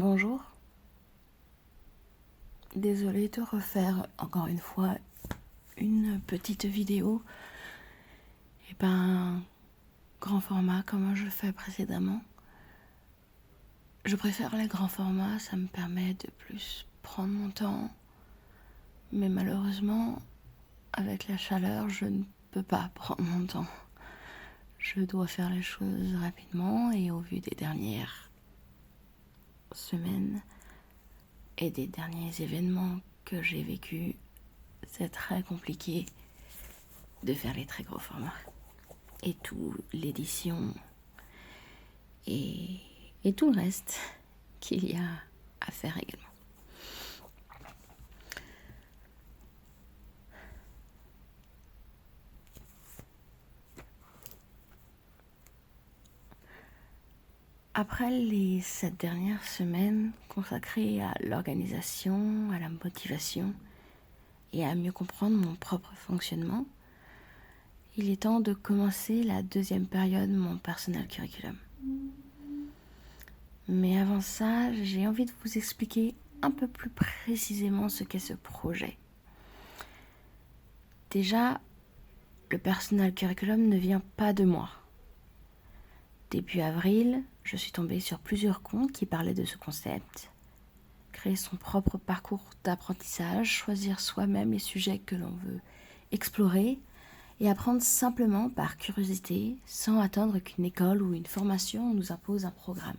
Bonjour. Désolée de refaire encore une fois une petite vidéo et pas un grand format comme je fais précédemment. Je préfère les grands formats, ça me permet de plus prendre mon temps. Mais malheureusement, avec la chaleur, je ne peux pas prendre mon temps. Je dois faire les choses rapidement et au vu des dernières semaines et des derniers événements que j'ai vécus, c'est très compliqué de faire les très gros formats. Et tout l'édition et tout le reste qu'il y a à faire également. Après les 7 dernières semaines consacrées à l'organisation, à la motivation et à mieux comprendre mon propre fonctionnement, il est temps de commencer la deuxième période de mon personnel curriculum. Mais avant ça, j'ai envie de vous expliquer un peu plus précisément ce qu'est ce projet. Déjà, le personnel curriculum ne vient pas de moi. Début avril, je suis tombée sur plusieurs comptes qui parlaient de ce concept. Créer son propre parcours d'apprentissage, choisir soi-même les sujets que l'on veut explorer et apprendre simplement par curiosité, sans attendre qu'une école ou une formation nous impose un programme.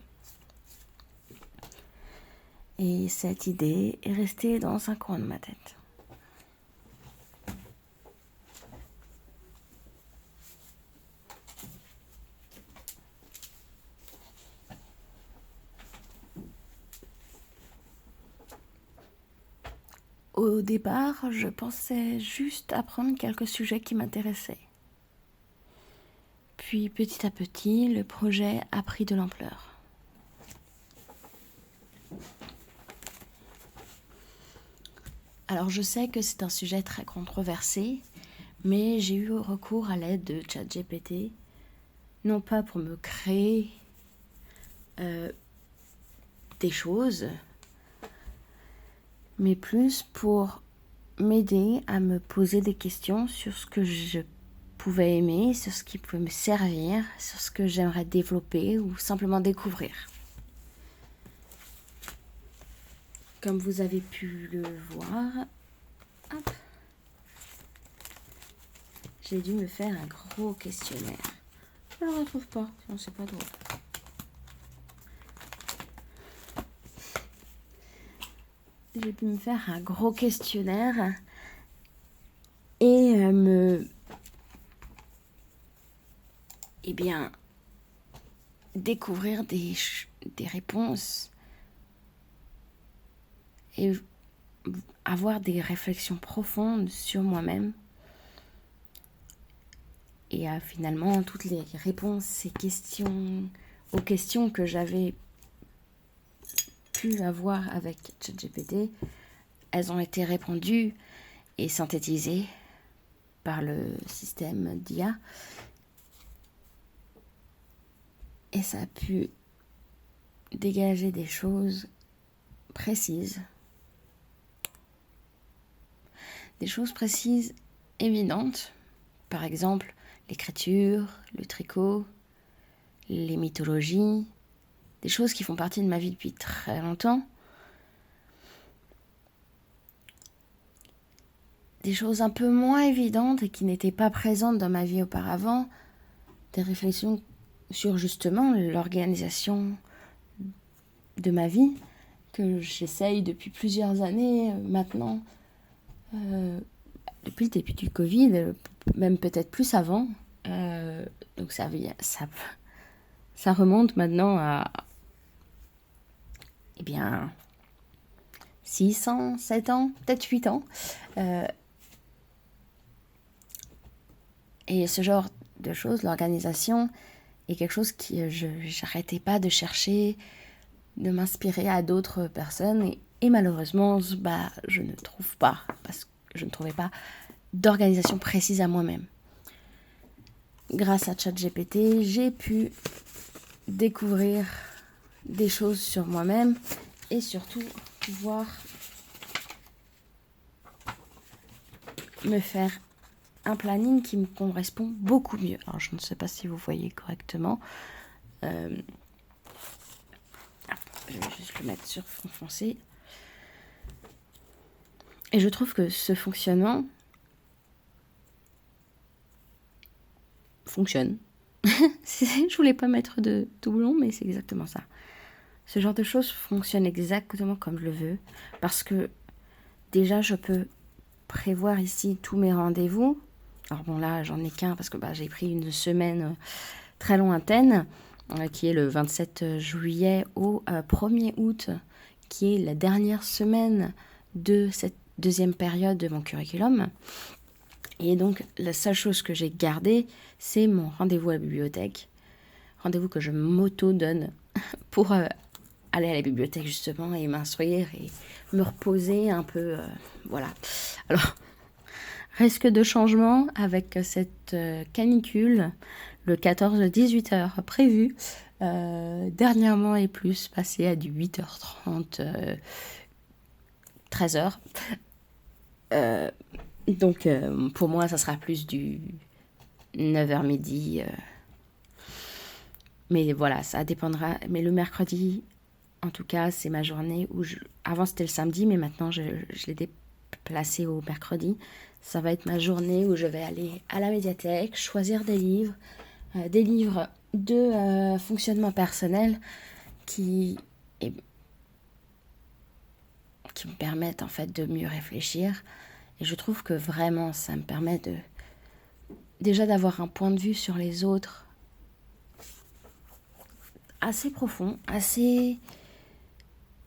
Et cette idée est restée dans un coin de ma tête. Au départ, je pensais juste apprendre quelques sujets qui m'intéressaient. Puis petit à petit, le projet a pris de l'ampleur. Alors je sais que c'est un sujet très controversé, mais j'ai eu recours à l'aide de ChatGPT, non pas pour me créer des choses, mais plus pour m'aider à me poser des questions sur ce que je pouvais aimer, sur ce qui pouvait me servir, sur ce que j'aimerais développer ou simplement découvrir. Comme vous avez pu le voir, j'ai dû me faire un gros questionnaire. Je ne le retrouve pas, sinon c'est pas drôle. J'ai pu me faire un gros questionnaire et découvrir des réponses et avoir des réflexions profondes sur moi-même. Et finalement, toutes les réponses aux questions que j'avais pu avoir avec ChatGPT, elles ont été répondues et synthétisées par le système d'IA. Et ça a pu dégager des choses précises. Des choses précises, évidentes. Par exemple, l'écriture, le tricot, les mythologies, des choses qui font partie de ma vie depuis très longtemps. Des choses un peu moins évidentes et qui n'étaient pas présentes dans ma vie auparavant. Des réflexions sur justement l'organisation de ma vie que j'essaye depuis plusieurs années maintenant. Depuis le début du Covid, même peut-être plus avant. Donc ça remonte maintenant à 6 ans, 7 ans, peut-être 8 ans. Et ce genre de choses, l'organisation, est quelque chose que j'arrêtais pas de chercher, de m'inspirer à d'autres personnes. Et malheureusement, je ne trouve pas, parce que je ne trouvais pas d'organisation précise à moi-même. Grâce à ChatGPT, j'ai pu découvrir des choses sur moi-même et surtout pouvoir me faire un planning qui me correspond beaucoup mieux. Alors je ne sais pas si vous voyez correctement. Je vais juste le mettre sur fond foncé. Et je trouve que ce fonctionnement fonctionne. Je voulais pas mettre de doublon, mais c'est exactement ça. Ce genre de choses fonctionne exactement comme je le veux. Parce que déjà, je peux prévoir ici tous mes rendez-vous. Alors bon, là, j'en ai qu'un parce que j'ai pris une semaine très lointaine, qui est le 27 juillet au 1er août, qui est la dernière semaine de cette deuxième période de mon curriculum. Et donc, la seule chose que j'ai gardée, c'est mon rendez-vous à la bibliothèque. Rendez-vous que je m'auto-donne pour aller à la bibliothèque, justement, et m'instruire et me reposer un peu. Voilà. Alors, risque de changement avec cette canicule, le 14-18 heures prévu. Dernièrement est plus passé à du 8h30, 13h. Donc, pour moi, ça sera plus du 9h midi. Mais voilà, ça dépendra. Mais le mercredi, en tout cas, c'est ma journée où avant, c'était le samedi, mais maintenant, je l'ai déplacé au mercredi. Ça va être ma journée où je vais aller à la médiathèque, choisir des livres de fonctionnement personnel qui me permettent en fait de mieux réfléchir. Et je trouve que vraiment, ça me permet déjà d'avoir un point de vue sur les autres assez profond, assez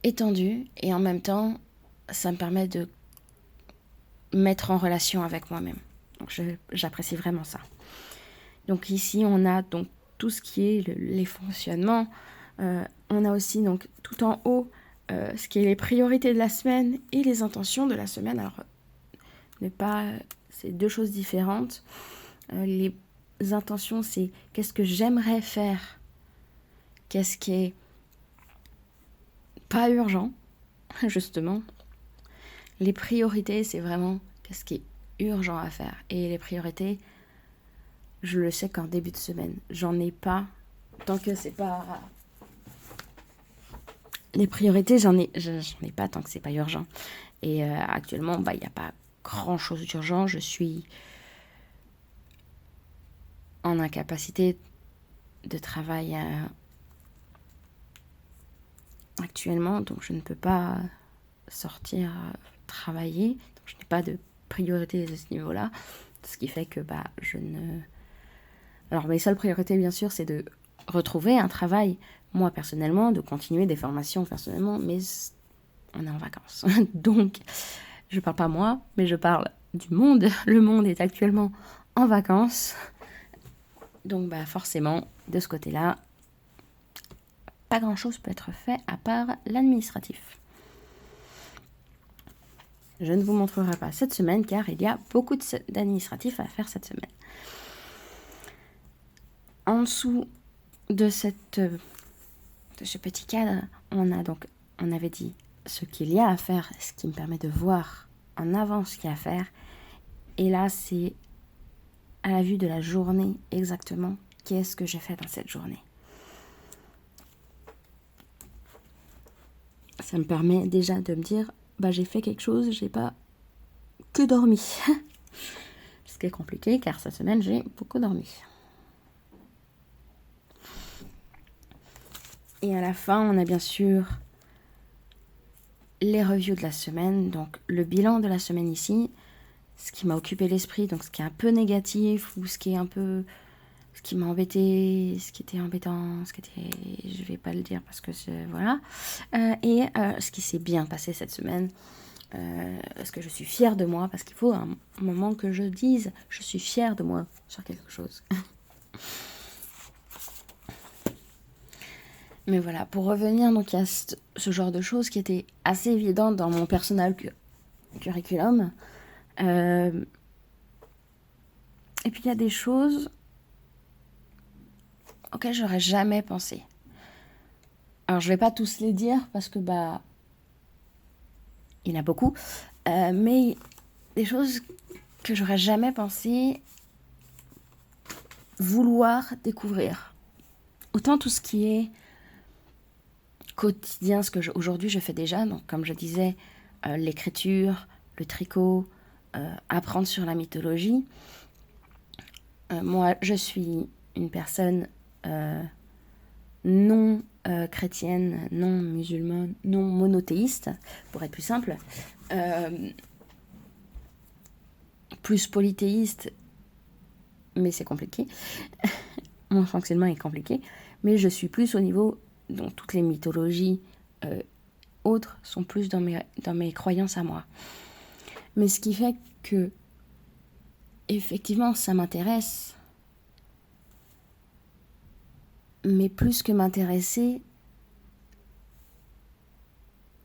étendu, et en même temps, ça me permet de mettre en relation avec moi-même. Donc j'apprécie vraiment ça. Donc ici, on a donc tout ce qui est les fonctionnements. On a aussi donc tout en haut ce qui est les priorités de la semaine et les intentions de la semaine. Alors, c'est deux choses différentes. Les intentions, c'est qu'est-ce que j'aimerais faire, qu'est-ce qui est pas urgent, justement. Les priorités, c'est vraiment qu'est-ce qui est urgent à faire. Et les priorités, je le sais qu'en début de semaine, j'en ai pas. Tant que c'est pas... Les priorités, j'en ai pas tant que c'est pas urgent. Et actuellement, il n'y a pas grand-chose d'urgent. Je suis en incapacité de travail actuellement, donc je ne peux pas sortir travailler. Donc je n'ai pas de priorité à ce niveau-là. Ce qui fait que je ne... Alors mes seules priorités, bien sûr, c'est de retrouver un travail, moi personnellement, de continuer des formations personnellement, mais on est en vacances. Donc, je parle pas moi, mais je parle du monde. Le monde est actuellement en vacances. Donc, forcément, de ce côté-là, pas grand-chose peut être fait à part l'administratif. Je ne vous montrerai pas cette semaine car il y a beaucoup d'administratifs à faire cette semaine. En dessous de ce petit cadre, on avait dit ce qu'il y a à faire, ce qui me permet de voir en avance ce qu'il y a à faire. Et là, c'est à la vue de la journée exactement qu'est-ce que j'ai fait dans cette journée. Ça me permet déjà de me dire, j'ai fait quelque chose, j'ai pas que dormi. Ce qui est compliqué car cette semaine, j'ai beaucoup dormi. Et à la fin, on a bien sûr les reviews de la semaine, donc le bilan de la semaine ici, ce qui m'a occupé l'esprit, donc ce qui est un peu négatif ou ce qui m'a embêté, ce qui était embêtant, je vais pas le dire parce que voilà, et ce qui s'est bien passé cette semaine, est-ce que je suis fière de moi, parce qu'il faut un moment que je dise je suis fière de moi sur quelque chose. Mais voilà, pour revenir, donc il y a ce genre de choses qui étaient assez évidentes dans mon personnel curriculum. Et puis il y a des choses auxquelles j'aurais jamais pensé. Alors je vais pas tous les dire parce que Il y en a beaucoup, mais des choses que j'aurais jamais pensé vouloir découvrir. Autant tout ce qui est quotidien, ce que aujourd'hui je fais déjà, donc comme je disais, l'écriture, le tricot, apprendre sur la mythologie. Moi, je suis une personne non chrétienne, non musulmane, non monothéiste, pour être plus simple, plus polythéiste, mais c'est compliqué. Mon fonctionnement est compliqué, mais je suis plus au niveau, donc toutes les mythologies autres sont plus dans mes croyances à moi. Mais ce qui fait que, effectivement, ça m'intéresse, mais plus que m'intéresser,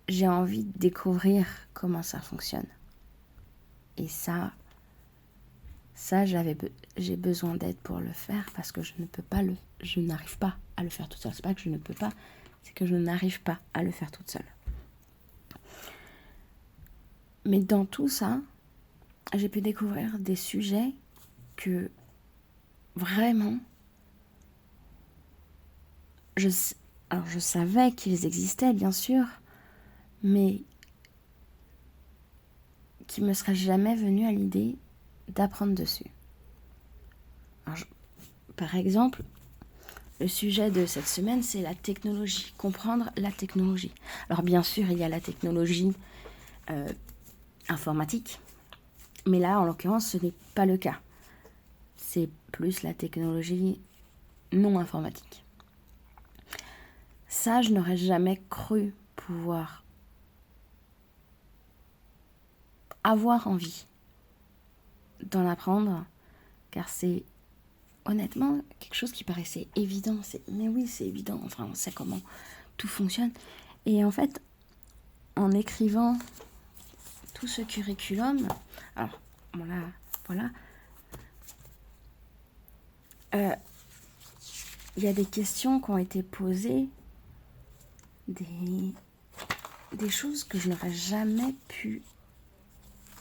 j'ai envie de découvrir comment ça fonctionne. Et ça j'ai besoin d'aide pour le faire parce que je n'arrive pas à le faire toute seule. C'est pas que je ne peux pas, c'est que je n'arrive pas à le faire toute seule. Mais dans tout ça, j'ai pu découvrir des sujets que vraiment, je savais qu'ils existaient bien sûr, mais qui me serait jamais venu à l'idée d'apprendre dessus. Alors, par exemple, le sujet de cette semaine, c'est la technologie, comprendre la technologie. Alors bien sûr, il y a la technologie informatique, mais là, en l'occurrence, ce n'est pas le cas. C'est plus la technologie non informatique. Ça, je n'aurais jamais cru pouvoir avoir envie d'en apprendre, car c'est honnêtement quelque chose qui paraissait évident. Mais oui, c'est évident, enfin on sait comment tout fonctionne. Et en fait, en écrivant tout ce curriculum, alors voilà, il y a des questions qui ont été posées, des choses que je n'aurais jamais pu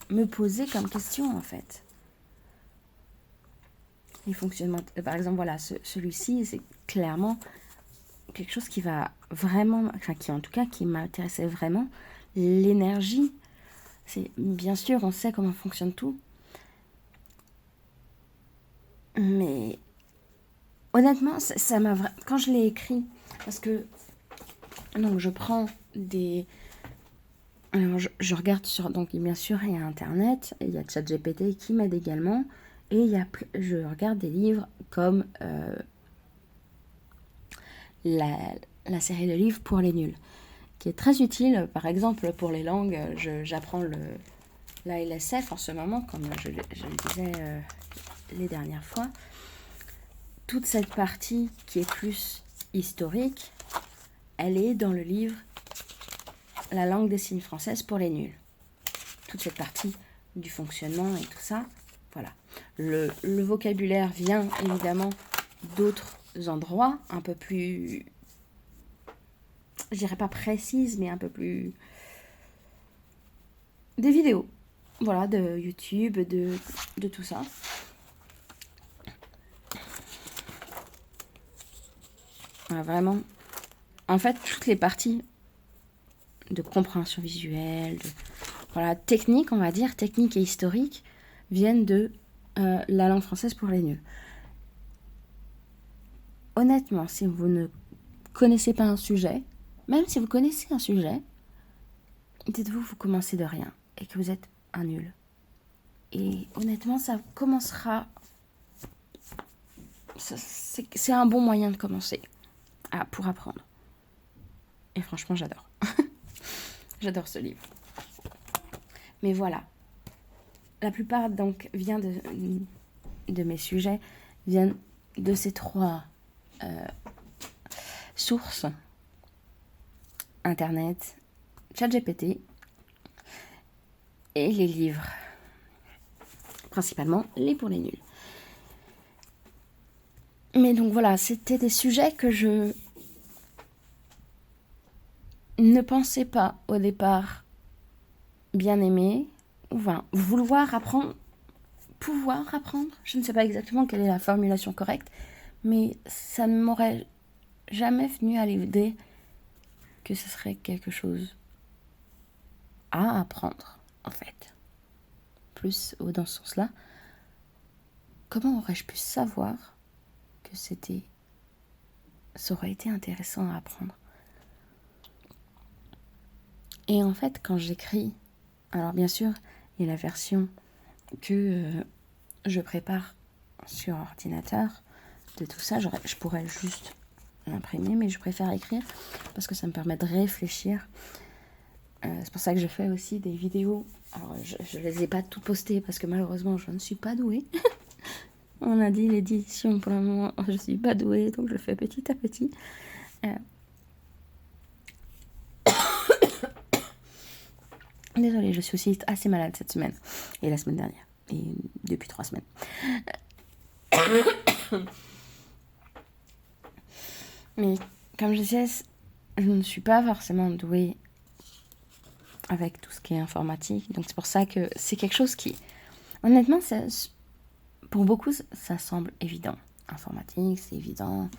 me poser comme question en fait. Les fonctionnements, par exemple, voilà, celui-ci, c'est clairement quelque chose qui va vraiment, enfin qui m'intéressait vraiment. L'énergie, c'est bien sûr, on sait comment fonctionne tout, mais honnêtement, ça m'a quand je l'ai écrit, parce que donc je prends alors je regarde sur, donc bien sûr il y a Internet, il y a ChatGPT qui m'aide également, et je regarde des livres comme la série de livres pour les nuls, qui est très utile, par exemple pour les langues. J'apprends la LSF en ce moment, comme je le disais les dernières fois. Toute cette partie qui est plus historique, elle est dans le livre La langue des signes française pour les nuls. Toute cette partie du fonctionnement et tout ça, voilà. Le vocabulaire vient évidemment d'autres endroits, un peu plus, je dirais pas précises, mais un peu plus, des vidéos, voilà, de YouTube, de tout ça. Voilà, vraiment, en fait, toutes les parties de compréhension visuelle, voilà, technique, on va dire, technique et historique, viennent de la langue française pour les nuls. Honnêtement, si vous ne connaissez pas un sujet, même si vous connaissez un sujet, dites-vous, vous commencez de rien et que vous êtes un nul. Et honnêtement, ça commencera. C'est un bon moyen de commencer pour apprendre. Et franchement, j'adore. J'adore ce livre. Mais voilà. La plupart donc vient de mes sujets viennent de ces trois sources: Internet, ChatGPT et les livres. Principalement les pour les nuls. Mais donc voilà, c'était des sujets que je ne pensais pas au départ bien aimer, enfin, vouloir apprendre, pouvoir apprendre. Je ne sais pas exactement quelle est la formulation correcte, mais ça ne m'aurait jamais venu à l'idée que ce serait quelque chose à apprendre, en fait. Plus dans ce sens-là, comment aurais-je pu savoir que ça aurait été intéressant à apprendre? Et en fait, quand j'écris, alors bien sûr, il y a la version que je prépare sur ordinateur de tout ça. Je pourrais juste l'imprimer, mais je préfère écrire parce que ça me permet de réfléchir. C'est pour ça que je fais aussi des vidéos. Alors, je les ai pas toutes postées parce que malheureusement, je ne suis pas douée. On a dit l'édition pour le moment, je ne suis pas douée, donc je fais petit à petit. Désolée, je suis aussi assez malade cette semaine et la semaine dernière et depuis 3 semaines. Mais comme je disais, je ne suis pas forcément douée avec tout ce qui est informatique. Donc c'est pour ça que c'est quelque chose qui, honnêtement, pour beaucoup, ça semble évident. Informatique, c'est évident.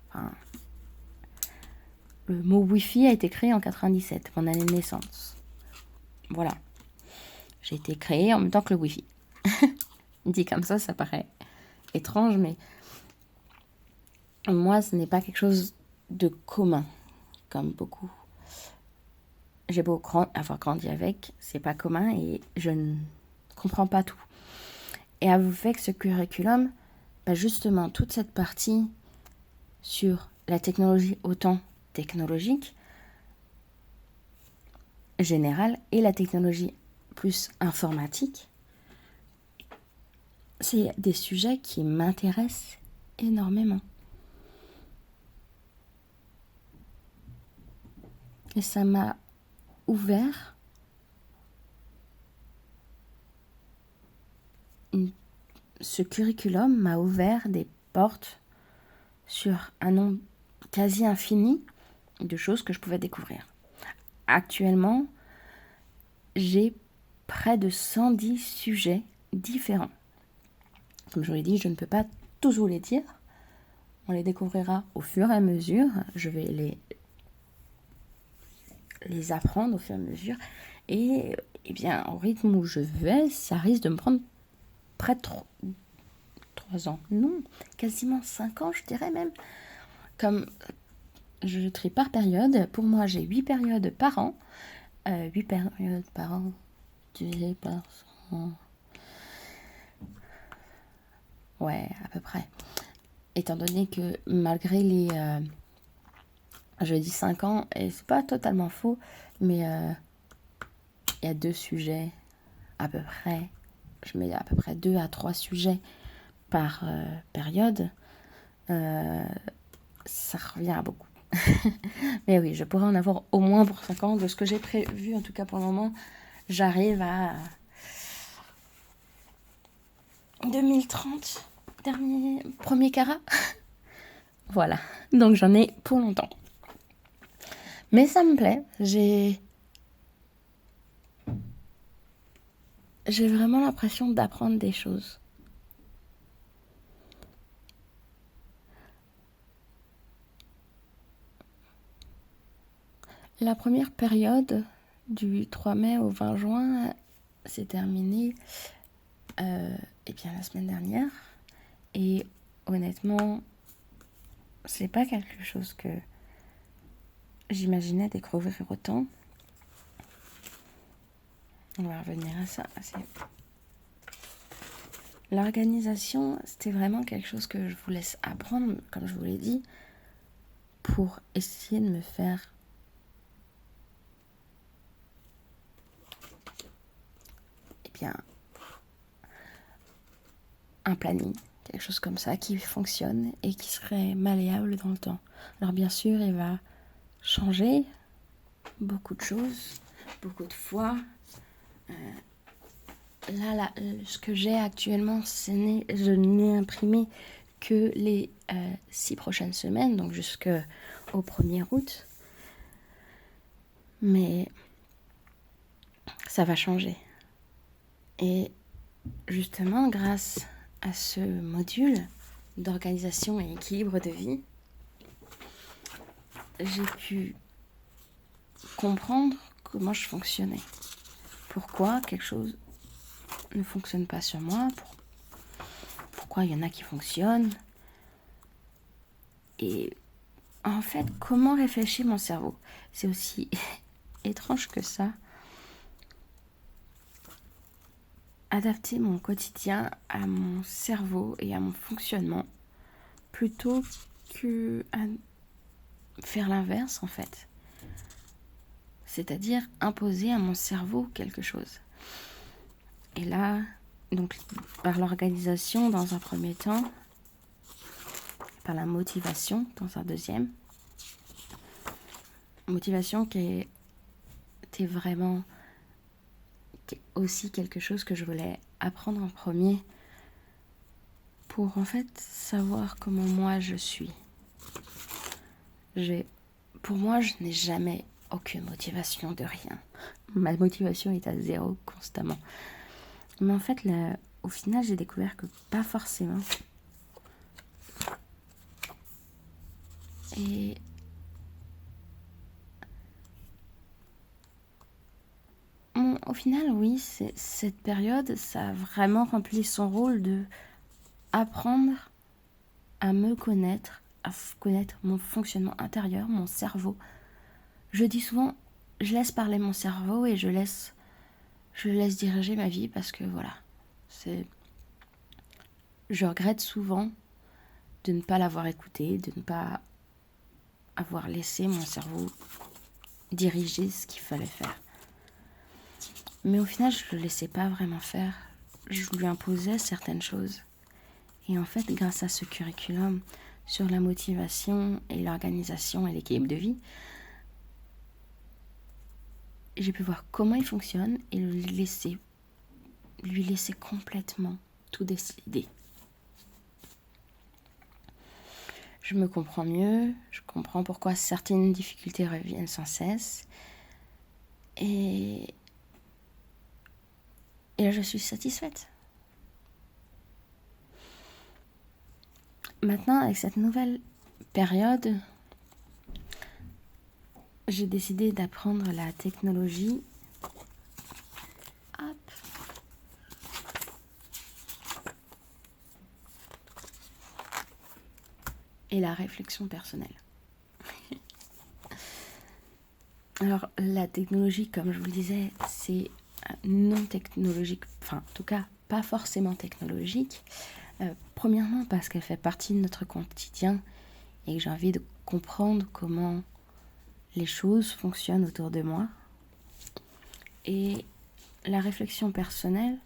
Enfin, le mot Wi-Fi a été créé en 97, mon année de naissance. Voilà. J'ai été créée en même temps que le Wi-Fi. Dit comme ça paraît étrange, mais moi, ce n'est pas quelque chose de commun, comme beaucoup. J'ai beau avoir grandi avec, c'est pas commun et je ne comprends pas tout. Et avec ce curriculum, justement, toute cette partie sur la technologie autant technologique, générale, et la technologie plus informatique, c'est des sujets qui m'intéressent énormément. Et ça m'a ouvert ce curriculum m'a ouvert des portes sur un nombre quasi infini de choses que je pouvais découvrir. Actuellement, j'ai près de 110 sujets différents. Comme je vous l'ai dit, je ne peux pas tous vous les dire. On les découvrira au fur et à mesure. Je vais les apprendre au fur et à mesure. Et bien, au rythme où je vais, ça risque de me prendre près de 3 ans. Non, quasiment 5 ans, je dirais même. Comme je trie par période, pour moi, j'ai 8 périodes par an. 8 périodes par an, divisé par 100. Ouais, à peu près. Étant donné que malgré les... je dis 5 ans, et c'est pas totalement faux, mais il y a 2 sujets à peu près. Je mets à peu près 2 à 3 sujets par période. Ça revient à beaucoup. Mais oui, je pourrais en avoir au moins pour 5 ans. De ce que j'ai prévu, en tout cas pour le moment, j'arrive à 2030, premier carat. Voilà, donc j'en ai pour longtemps. Mais ça me plaît, j'ai vraiment l'impression d'apprendre des choses. La première période, du 3 mai au 20 juin, s'est terminée la semaine dernière. Et honnêtement, c'est pas quelque chose que j'imaginais découvrir autant. On va revenir à ça. L'organisation, c'était vraiment quelque chose que je vous laisse apprendre, comme je vous l'ai dit, pour essayer de me faire un planning, quelque chose comme ça qui fonctionne et qui serait malléable dans le temps. Alors bien sûr, il va changer beaucoup de choses, beaucoup de fois. Là, ce que j'ai actuellement, je n'ai imprimé que les 6 prochaines semaines, donc jusqu'au 1er août. Mais ça va changer. Et justement, grâce à ce module d'organisation et équilibre de vie, j'ai pu comprendre comment je fonctionnais. Pourquoi quelque chose ne fonctionne pas sur moi, pourquoi il y en a qui fonctionnent. Et en fait, comment réfléchit mon cerveau. C'est aussi étrange que ça. Adapter mon quotidien à mon cerveau et à mon fonctionnement plutôt que à faire l'inverse en fait. C'est-à-dire imposer à mon cerveau quelque chose. Et là, donc par l'organisation dans un premier temps, par la motivation dans un deuxième. Motivation qui était vraiment aussi quelque chose que je voulais apprendre en premier pour en fait savoir comment moi je suis. Pour moi, je n'ai jamais aucune motivation de rien. Ma motivation est à zéro constamment. Mais en fait, là, au final, j'ai découvert que pas forcément. Et au final, oui, cette période, ça a vraiment rempli son rôle de apprendre à me connaître, à connaître mon fonctionnement intérieur, mon cerveau. Je dis souvent, je laisse parler mon cerveau et je laisse diriger ma vie parce que voilà, je regrette souvent de ne pas l'avoir écouté, de ne pas avoir laissé mon cerveau diriger ce qu'il fallait faire. Mais au final, je ne le laissais pas vraiment faire. Je lui imposais certaines choses. Et en fait, grâce à ce curriculum sur la motivation et l'organisation et l'équilibre de vie, j'ai pu voir comment il fonctionne et lui laisser complètement tout décider. Je me comprends mieux, je comprends pourquoi certaines difficultés reviennent sans cesse. Et là, je suis satisfaite. Maintenant, avec cette nouvelle période, j'ai décidé d'apprendre la technologie. Hop. Et la réflexion personnelle. Alors, la technologie, comme je vous le disais, c'est non technologique, enfin, en tout cas, pas forcément technologique. Premièrement, parce qu'elle fait partie de notre quotidien et que j'ai envie de comprendre comment les choses fonctionnent autour de moi. Et la réflexion personnelle,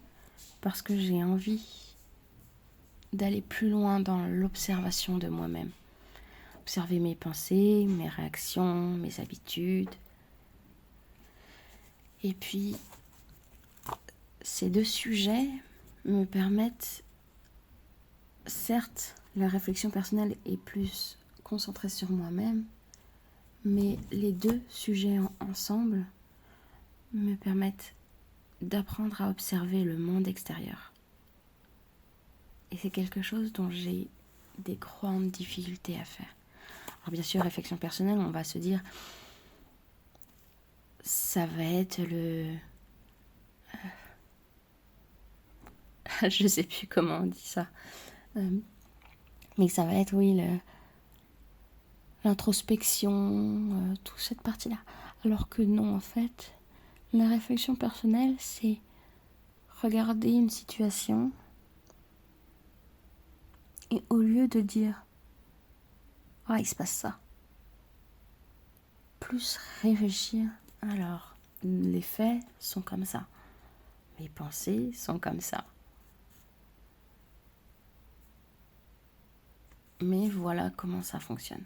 parce que j'ai envie d'aller plus loin dans l'observation de moi-même. Observer mes pensées, mes réactions, mes habitudes. Et puis, ces deux sujets me permettent, certes, la réflexion personnelle est plus concentrée sur moi-même, mais les deux sujets ensemble me permettent d'apprendre à observer le monde extérieur. Et c'est quelque chose dont j'ai des grandes difficultés à faire. Alors bien sûr, réflexion personnelle, on va se dire, ça va être je sais plus comment on dit ça. Mais ça va être, oui, l'introspection, toute cette partie-là. Alors que non, en fait, la réflexion personnelle, c'est regarder une situation et au lieu de dire « Ah, il se passe ça », plus réfléchir. Alors, les faits sont comme ça. Mes pensées sont comme ça. Mais voilà comment ça fonctionne.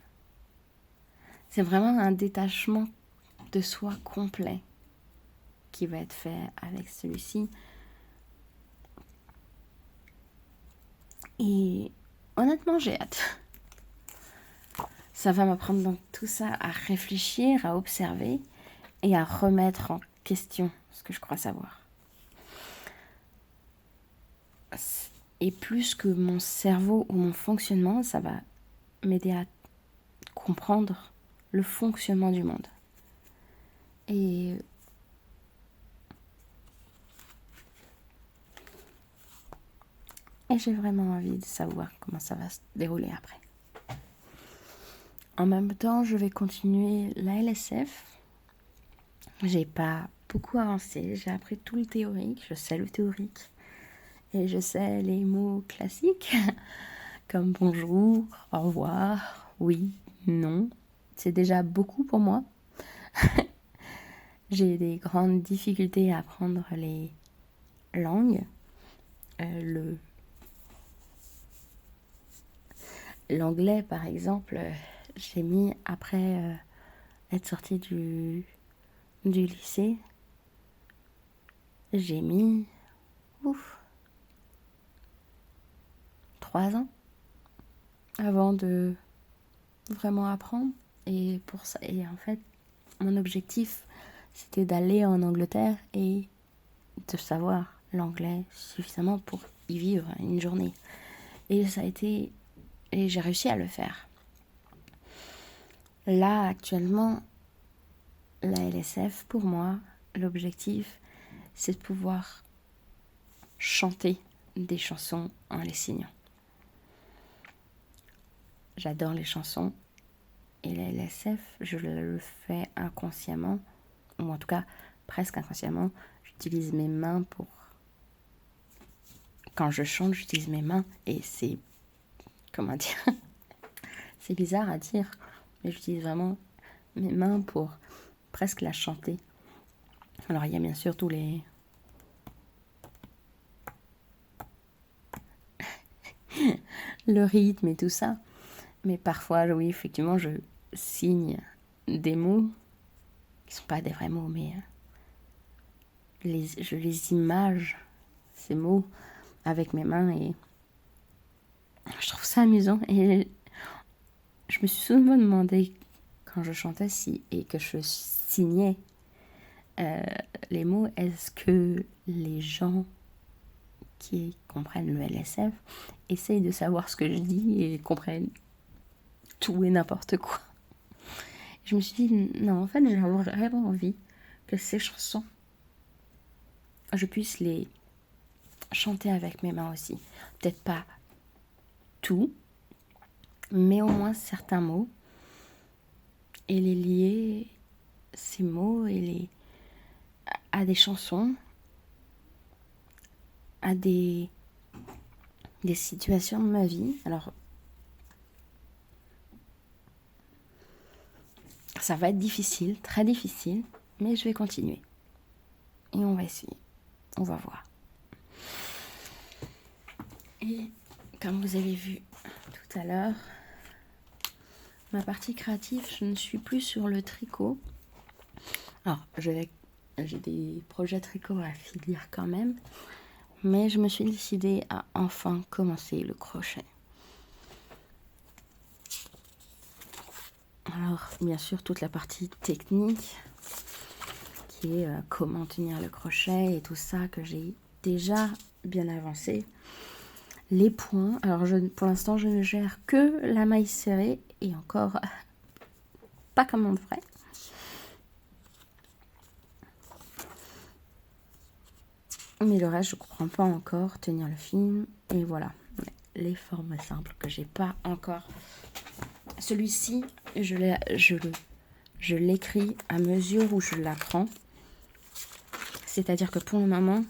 C'est vraiment un détachement de soi complet qui va être fait avec celui-ci. Et honnêtement, j'ai hâte. Ça va m'apprendre dans tout ça à réfléchir, à observer et à remettre en question ce que je crois savoir. Et plus que mon cerveau ou mon fonctionnement, ça va m'aider à comprendre le fonctionnement du monde. Et j'ai vraiment envie de savoir comment ça va se dérouler après. En même temps, je vais continuer la LSF. J'ai pas beaucoup avancé. J'ai appris tout le théorique. Je sais le théorique. Et je sais les mots classiques. Comme bonjour, au revoir, oui, non. C'est déjà beaucoup pour moi. J'ai des grandes difficultés à apprendre les langues. L'anglais, par exemple, j'ai mis après être sortie du lycée. J'ai mis 3 ans avant de vraiment apprendre. Et pour ça, et en fait, mon objectif, c'était d'aller en Angleterre et de savoir l'anglais suffisamment pour y vivre une journée. Et j'ai réussi à le faire. Là, actuellement, la LSF, pour moi, l'objectif, c'est de pouvoir chanter des chansons en les signant. J'adore les chansons. Et la LSF, je le fais inconsciemment, ou en tout cas presque inconsciemment. J'utilise mes mains pour... Quand je chante, j'utilise mes mains et c'est... Comment dire? C'est bizarre à dire, mais j'utilise vraiment mes mains pour presque la chanter. Alors il y a bien sûr tous les... le rythme et tout ça. Mais parfois, oui, effectivement, je signe des mots qui ne sont pas des vrais mots, mais je les image, ces mots, avec mes mains et je trouve ça amusant. Et je me suis souvent demandé, quand je chantais et que je signais les mots, est-ce que les gens qui comprennent le LSF essayent de savoir ce que je dis et comprennent tout et n'importe quoi. Je me suis dit, non, en fait, j'ai vraiment envie que ces chansons, je puisse les chanter avec mes mains aussi. Peut-être pas tout, mais au moins certains mots. Et les lier, ces mots, à des chansons, à des situations de ma vie. Alors, ça va être difficile, très difficile, mais je vais continuer. Et on va essayer. On va voir. Et comme vous avez vu tout à l'heure, ma partie créative, je ne suis plus sur le tricot. Alors, j'ai des projets tricot à finir quand même, mais je me suis décidée à enfin commencer le crochet. Alors, bien sûr, toute la partie technique, qui est comment tenir le crochet et tout ça, que j'ai déjà bien avancé. Les points, alors pour l'instant, je ne gère que la maille serrée et encore pas comme on devrait. Mais le reste, je comprends pas encore tenir le film. Et voilà, les formes simples que j'ai pas encore. Celui-ci, je l'écris à mesure où je l'apprends. C'est-à-dire que pour le moment,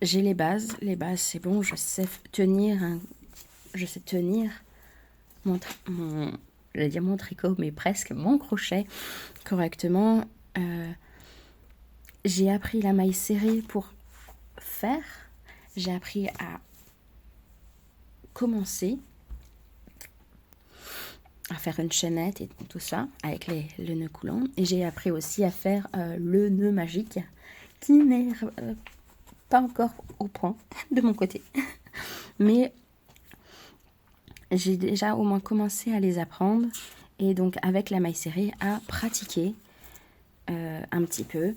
j'ai les bases. Les bases, c'est bon, je sais tenir mon tricot, mais presque mon crochet correctement. J'ai appris la maille serrée pour faire. J'ai appris à commencer à faire une chaînette et tout ça avec le nœud coulant. Et j'ai appris aussi à faire le nœud magique qui n'est pas encore au point de mon côté. Mais j'ai déjà au moins commencé à les apprendre et donc avec la maille serrée à pratiquer un petit peu.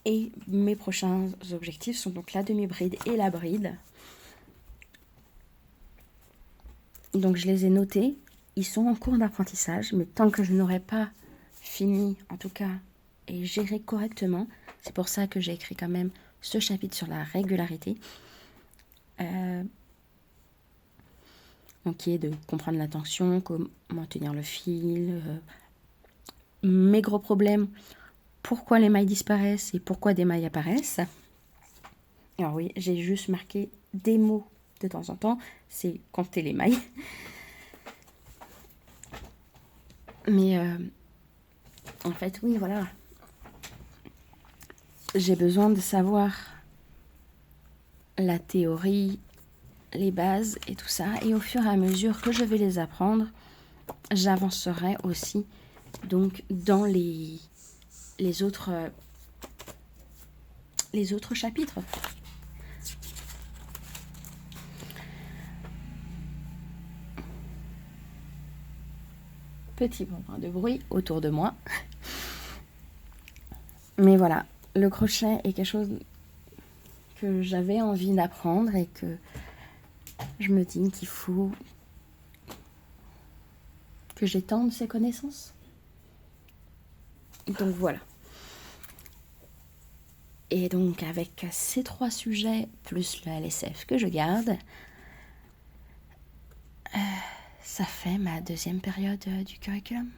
Et mes prochains objectifs sont donc la demi-bride et la bride. Donc je les ai notés. Ils sont en cours d'apprentissage, mais tant que je n'aurai pas fini, en tout cas, et géré correctement, c'est pour ça que j'ai écrit quand même ce chapitre sur la régularité. Donc qui est de comprendre la tension, comment tenir le fil, mes gros problèmes, pourquoi les mailles disparaissent et pourquoi des mailles apparaissent. Alors oui, j'ai juste marqué des mots de temps en temps, c'est compter les mailles. Mais en fait, oui, voilà. J'ai besoin de savoir la théorie, les bases et tout ça. Et au fur et à mesure que je vais les apprendre, j'avancerai aussi donc dans les autres chapitres. Petit moment de bruit autour de moi. Mais voilà, le crochet est quelque chose que j'avais envie d'apprendre et que je me dis qu'il faut que j'étende ces connaissances. Donc voilà. Et donc avec ces 3 sujets, plus le LSF que je garde, ça fait ma 2e période du curriculum.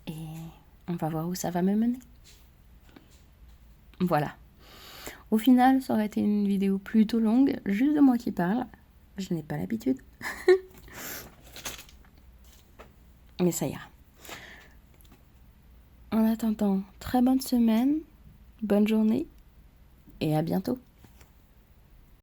Et on va voir où ça va me mener. Voilà. Au final, ça aurait été une vidéo plutôt longue, juste de moi qui parle. Je n'ai pas l'habitude. Mais ça ira. En attendant, très bonne semaine, bonne journée et à bientôt.